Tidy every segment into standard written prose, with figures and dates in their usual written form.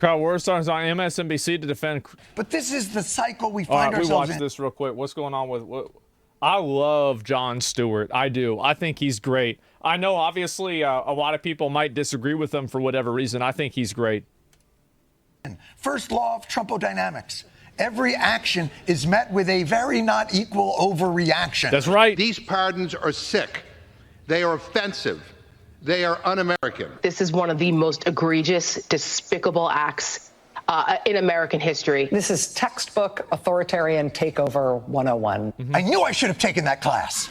Crowd War Stars on MSNBC to defend. But this is the cycle we find ourselves in. We watched this real quick. What's going on with what? I love Jon Stewart. I do. I think he's great. I know, obviously, a lot of people might disagree with him for whatever reason. I think he's great. First law of Trumpodynamics. Every action is met with a very not equal overreaction. That's right. These pardons are sick. They are offensive. They are un-American. This is one of the most egregious, despicable acts in American history. This is textbook authoritarian takeover 101. Mm-hmm. I knew I should have taken that class.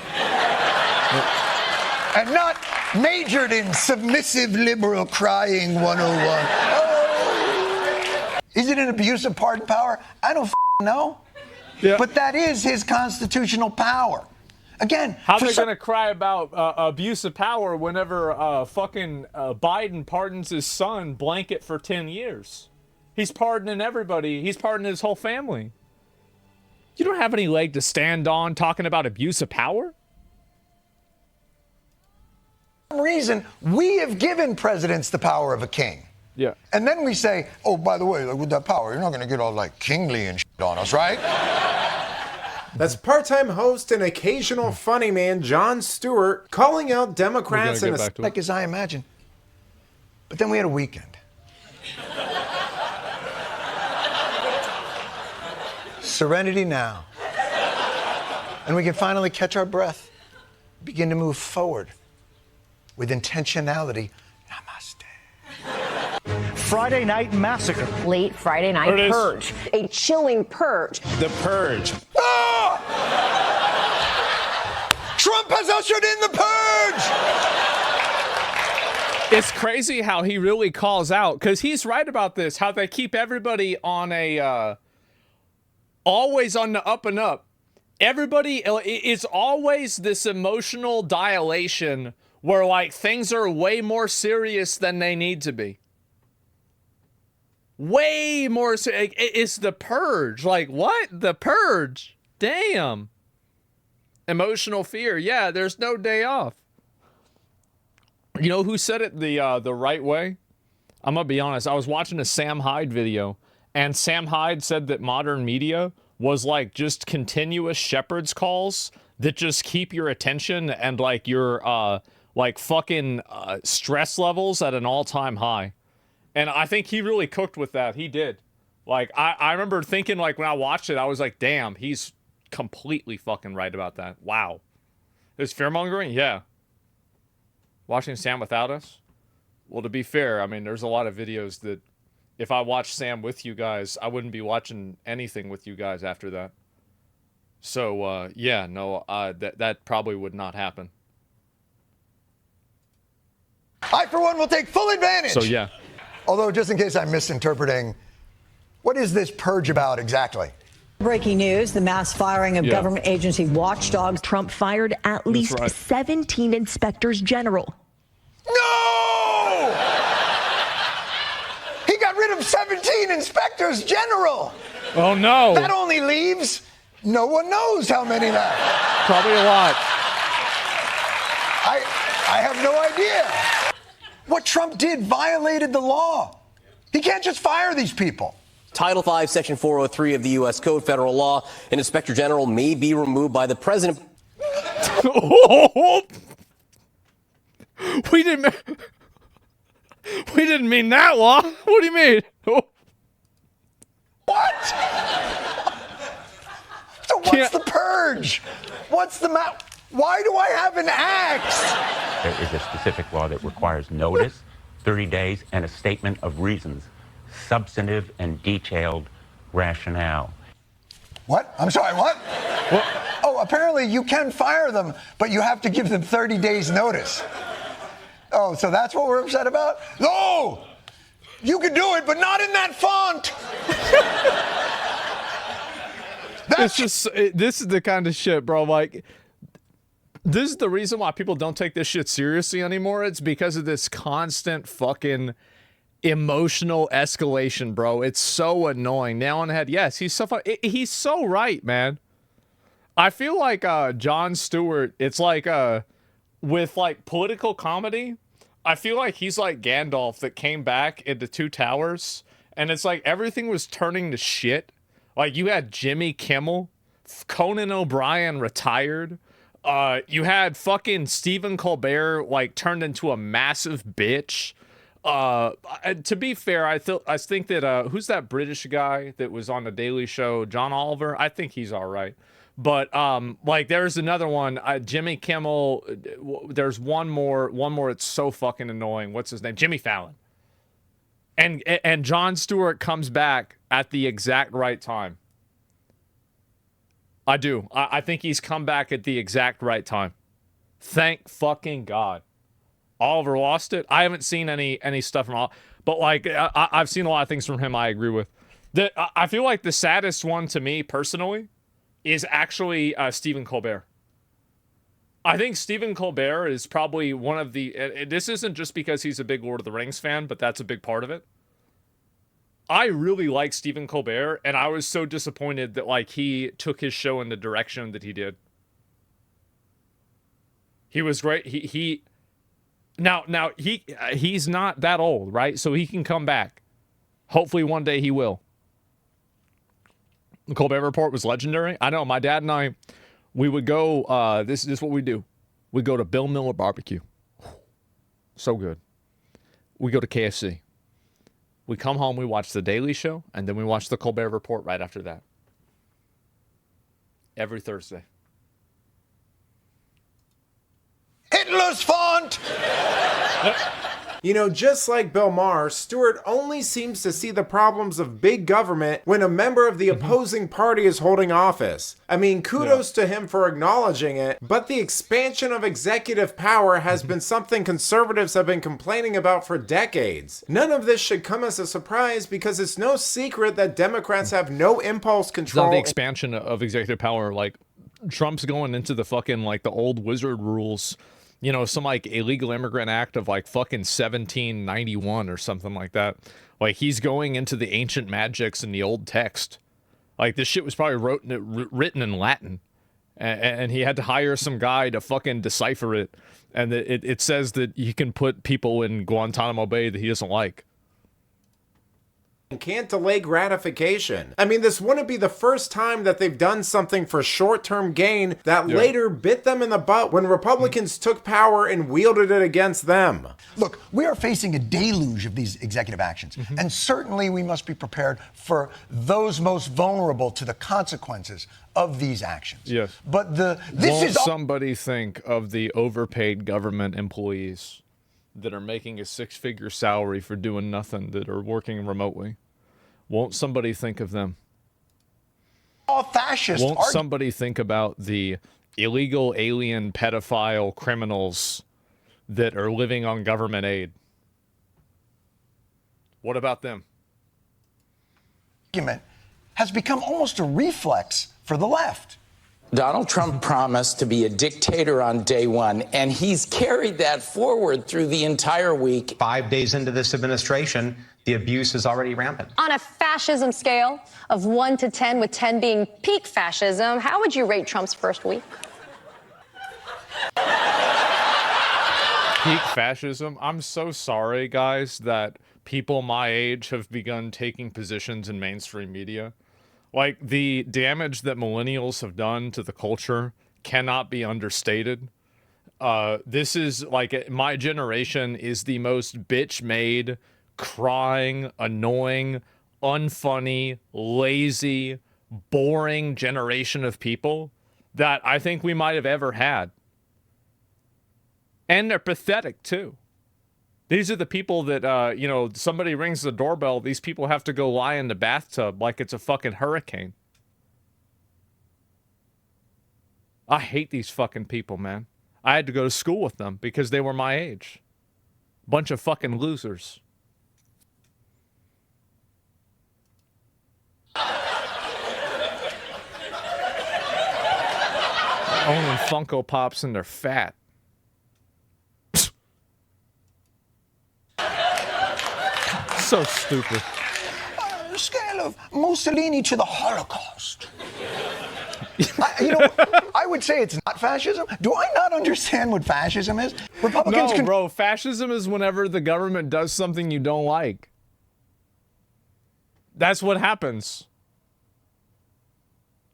And not majored in submissive liberal crying 101. Oh. Is it an abuse of pardon power? I don't know. Yeah. But that is his constitutional power. Again, how they're going to cry about abuse of power whenever fucking Biden pardons his son blanket for 10 years. He's pardoning everybody. He's pardoning his whole family. You don't have any leg to stand on talking about abuse of power? For some reason, we have given presidents the power of a king. Yeah. And then we say, oh, by the way, like, with that power, you're not going to get all like kingly and shit on us, right? That's part-time host and occasional funny man Jon Stewart calling out Democrats in a like as I imagine. But then we had a weekend. Serenity now. And we can finally catch our breath, begin to move forward with intentionality. Namaste. Friday Night Massacre. Late Friday Night Purge. A chilling purge. The Purge. Ah! Trump has ushered in the purge! It's crazy how he really calls out, because he's right about this, how they keep everybody on a, always on the up and up. Everybody is always this emotional dilation where, like, things are way more serious than they need to be. Way more serious. It's the purge. Like, what? The purge? Damn. Emotional fear. Yeah, there's no day off. You know who said it the right way? I'm going to be honest. I was watching a Sam Hyde video, and Sam Hyde said that modern media was like just continuous shepherd's calls that just keep your attention and like your like fucking stress levels at an all-time high. And I think he really cooked with that. He did. Like, I remember thinking, like, when I watched it, I was like, damn, he's completely fucking right about that. Wow. There's fear-mongering? Yeah. Watching Sam without us? Well, to be fair, I mean, there's a lot of videos that if I watched Sam with you guys, I wouldn't be watching anything with you guys after that. So, yeah, no, that probably would not happen. I, for one, will take full advantage. So, yeah. Although, just in case I'm misinterpreting, what is this purge about exactly? Breaking news, the mass firing of government agency watchdogs. Trump fired at least 17 inspectors general. No! He got rid of 17 inspectors general. Oh, no. That only leaves no one knows how many left. Probably a lot. I have no idea. What Trump did violated the law. He can't just fire these people. Title V, Section 403 of the U.S. Code, federal law, an inspector general may be removed by the president. We didn't mean that law. What do you mean? What? So what's the purge? What's the Why do I have an axe? There is a specific law that requires notice, 30 days, and a statement of reasons. Substantive and detailed rationale. What? I'm sorry, what? Oh, apparently you can fire them, but you have to give them 30 days notice. Oh, so that's what we're upset about? No! You can do it, but not in that font! This is the kind of shit, bro, like... This is the reason why people don't take this shit seriously anymore. It's because of this constant fucking emotional escalation, bro. It's so annoying. Now on the head. Yes, he's so he's so right, man. I feel like Jon Stewart, it's like with like political comedy, I feel like he's like Gandalf that came back into Two Towers and it's like everything was turning to shit. Like you had Jimmy Kimmel, Conan O'Brien retired. You had fucking Stephen Colbert like turned into a massive bitch. To be fair, I think that who's that British guy that was on the Daily Show, John Oliver? I think he's all right. But like there's another one, Jimmy Kimmel. There's one more. It's so fucking annoying. What's his name? Jimmy Fallon. And Jon Stewart comes back at the exact right time. I do. I think he's come back at the exact right time. Thank fucking God. Oliver lost it. I haven't seen any stuff from Oliver, but like I've seen a lot of things from him I agree with. I feel like the saddest one to me personally is actually Stephen Colbert. I think Stephen Colbert is probably one of the... this isn't just because he's a big Lord of the Rings fan, but that's a big part of it. I really like Stephen Colbert, and I was so disappointed that like he took his show in the direction that he did. He was great. Now he's not that old, right? So he can come back. Hopefully one day he will. The Colbert Report was legendary. I know my dad and I, we would go, this is what we do. We go to Bill Miller Barbecue. So good. We go to KFC. We come home, we watch The Daily Show, and then we watch The Colbert Report right after that. Every Thursday. Hitler's font! You know, just like Bill Maher, Stewart only seems to see the problems of big government when a member of the opposing party is holding office. I mean, kudos to him for acknowledging it, but the expansion of executive power has been something conservatives have been complaining about for decades. None of this should come as a surprise because it's no secret that Democrats have no impulse control. It's not the expansion of executive power, like Trump's going into the fucking, like, the old wizard rules. You know, some like illegal immigrant act of like fucking 1791 or something like that. Like he's going into the ancient magics in the old text. Like this shit was probably written in Latin, and he had to hire some guy to fucking decipher it. And it says that he can put people in Guantanamo Bay that he doesn't like. And can't delay gratification. I mean, this wouldn't be the first time that they've done something for short-term gain that later bit them in the butt when Republicans took power and wielded it against them. Look, we are facing a deluge of these executive actions, and certainly we must be prepared for those most vulnerable to the consequences of these actions. Yes. But Won't somebody think of the overpaid government employees that are making a six-figure salary for doing nothing, that are working remotely? Won't somebody think of them? All fascist. Won't somebody think about the illegal alien pedophile criminals that are living on government aid? What about them? Argument has become almost a reflex for the left. Donald Trump promised to be a dictator on day one, and he's carried that forward through the entire week. 5 days into this administration, the abuse is already rampant. On a fascism scale of 1 to 10, with 10 being peak fascism, how would you rate Trump's first week? Peak fascism? I'm so sorry, guys, that people my age have begun taking positions in mainstream media. Like, the damage that millennials have done to the culture cannot be understated. This is, like, my generation is the most bitch-made, crying, annoying, unfunny, lazy, boring generation of people that I think we might have ever had. And they're pathetic, too. These are the people that, you know, somebody rings the doorbell, these people have to go lie in the bathtub like it's a fucking hurricane. I hate these fucking people, man. I had to go to school with them because they were my age. Bunch of fucking losers. Owning Funko Pops and they're fat. So stupid. Scale of Mussolini to the Holocaust. I would say it's not fascism. Do I not understand what fascism is? Republicans No, bro. Fascism is whenever the government does something you don't like. That's what happens.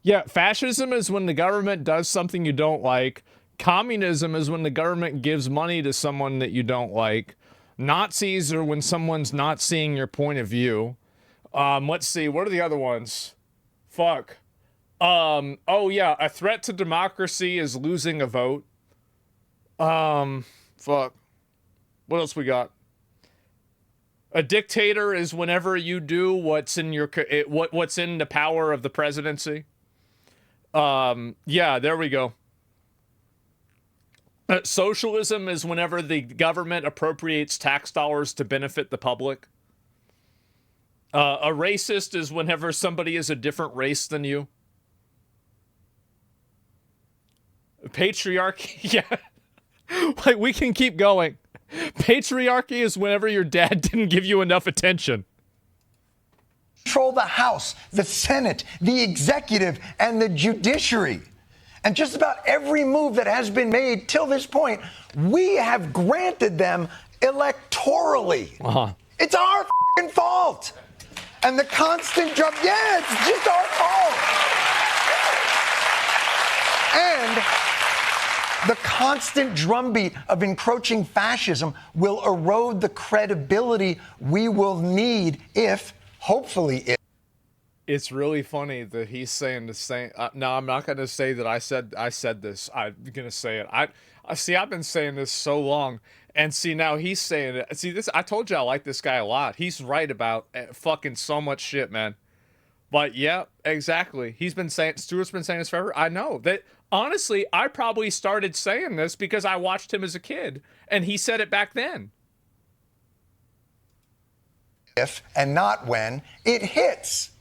Yeah, fascism is when the government does something you don't like. Communism is when the government gives money to someone that you don't like. Nazis are when someone's not seeing your point of view. Let's see, what are the other ones? Fuck. Oh yeah, a threat to democracy is losing a vote. Fuck. What else we got? A dictator is whenever you do what's in your what's in the power of the presidency. Yeah, there we go. Socialism is whenever the government appropriates tax dollars to benefit the public. A racist is whenever somebody is a different race than you. Patriarchy, yeah. Like, we can keep going. Patriarchy is whenever your dad didn't give you enough attention. Control the House, the Senate, the executive, and the judiciary. And just about every move that has been made till this point, we have granted them electorally. It's our f***ing fault. And the constant jump, yeah, it's just our fault. And the constant drumbeat of encroaching fascism will erode the credibility we will need if, hopefully, if. It's really funny that he's saying the same. No, I'm not going to say that I said this. I'm going to say it. I see, I've been saying this so long. And see, now he's saying it. See, this, I told you I like this guy a lot. He's right about fucking so much shit, man. But yeah, exactly. Stewart's been saying this forever. I know that. Honestly, I probably started saying this because I watched him as a kid, and he said it back then. If, and not when, it hits.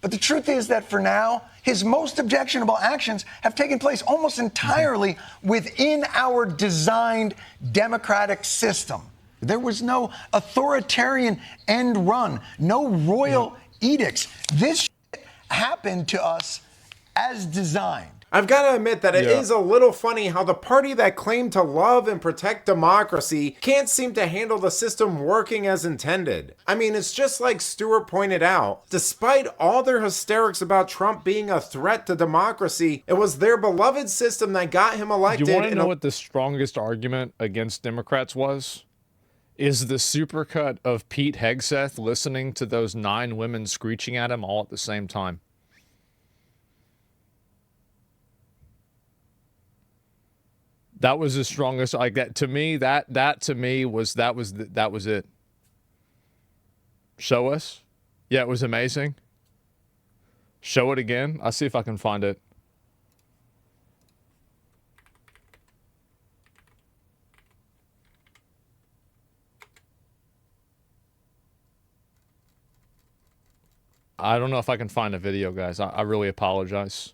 But the truth is that for now, his most objectionable actions have taken place almost entirely within our designed democratic system. There was no authoritarian end run, no royal edicts. This shit happened to us as designed. I've got to admit that it is a little funny how the party that claimed to love and protect democracy can't seem to handle the system working as intended. I mean, it's just like Stewart pointed out. Despite all their hysterics about Trump being a threat to democracy, it was their beloved system that got him elected. You want to know what the strongest argument against Democrats was? Is the supercut of Pete Hegseth listening to those 9 women screeching at him all at the same time. That was the strongest, like that to me. That to me was it. Show us, yeah, it was amazing. Show it again. I'll see if I can find it. I don't know if I can find a video, guys. I really apologize.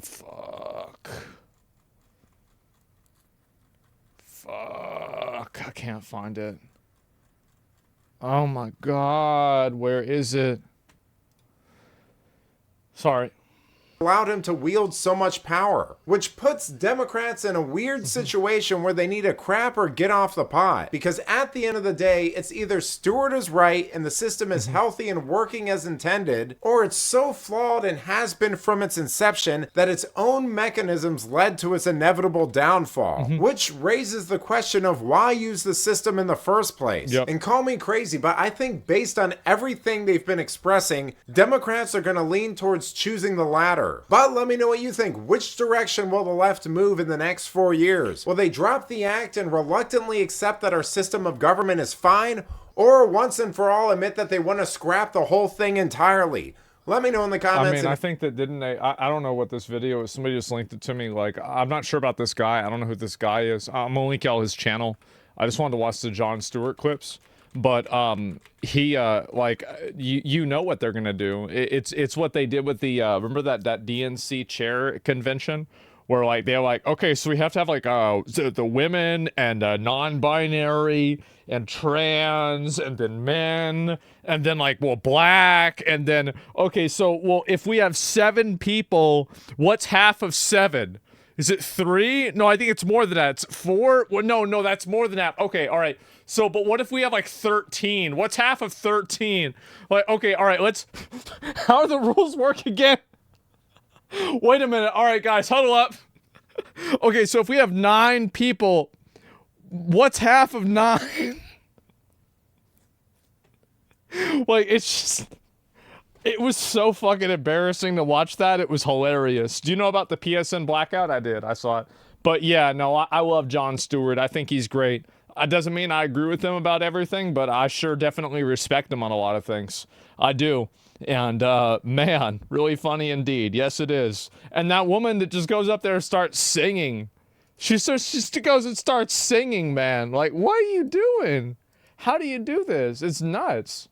Fuck. I can't find it. Oh my God. Where is it? Sorry. Allowed him to wield so much power, which puts Democrats in a weird situation where they need to crap or get off the pot. Because at the end of the day, it's either Stewart is right and the system is healthy and working as intended, or it's so flawed and has been from its inception that its own mechanisms led to its inevitable downfall. Which raises the question of why use the system in the first place. And call me crazy, but I think based on everything they've been expressing, Democrats are going to lean towards choosing the latter. But let me know what you think. Which direction will the left move in the next 4 years? Will they drop the act and reluctantly accept that our system of government is fine? Or once and for all admit that they want to scrap the whole thing entirely? Let me know in the comments. I mean, I think that didn't they? I don't know what this video is. Somebody just linked it to me. Like, I'm not sure about this guy. I don't know who this guy is. I'm gonna link y'all his channel. I just wanted to watch the Jon Stewart clips. But he like you know what they're gonna do. It's what they did with the remember that DNC chair convention where like they're like, okay, so we have to have like the women and non-binary and trans and then men and then like black and then okay, so if we have 7 people, what's half of 7? Is it 3? No, I think it's more than that. It's 4. Well, no, that's more than that. Okay, all right. So, but what if we have like 13? What's half of 13? Like, okay, all right, let's... How do the rules work again? Wait a minute. All right, guys, huddle up. Okay, so if we have 9 people, what's half of 9? Like, it's just... It was so fucking embarrassing to watch that. It was hilarious. Do you know about the PSN blackout? I did. I saw it. But yeah, no, I love Jon Stewart. I think he's great. It doesn't mean I agree with him about everything, but I sure definitely respect him on a lot of things. I do. And, man, really funny indeed. Yes, it is. And that woman that just goes up there and starts singing. She just goes and starts singing, man. Like, what are you doing? How do you do this? It's nuts.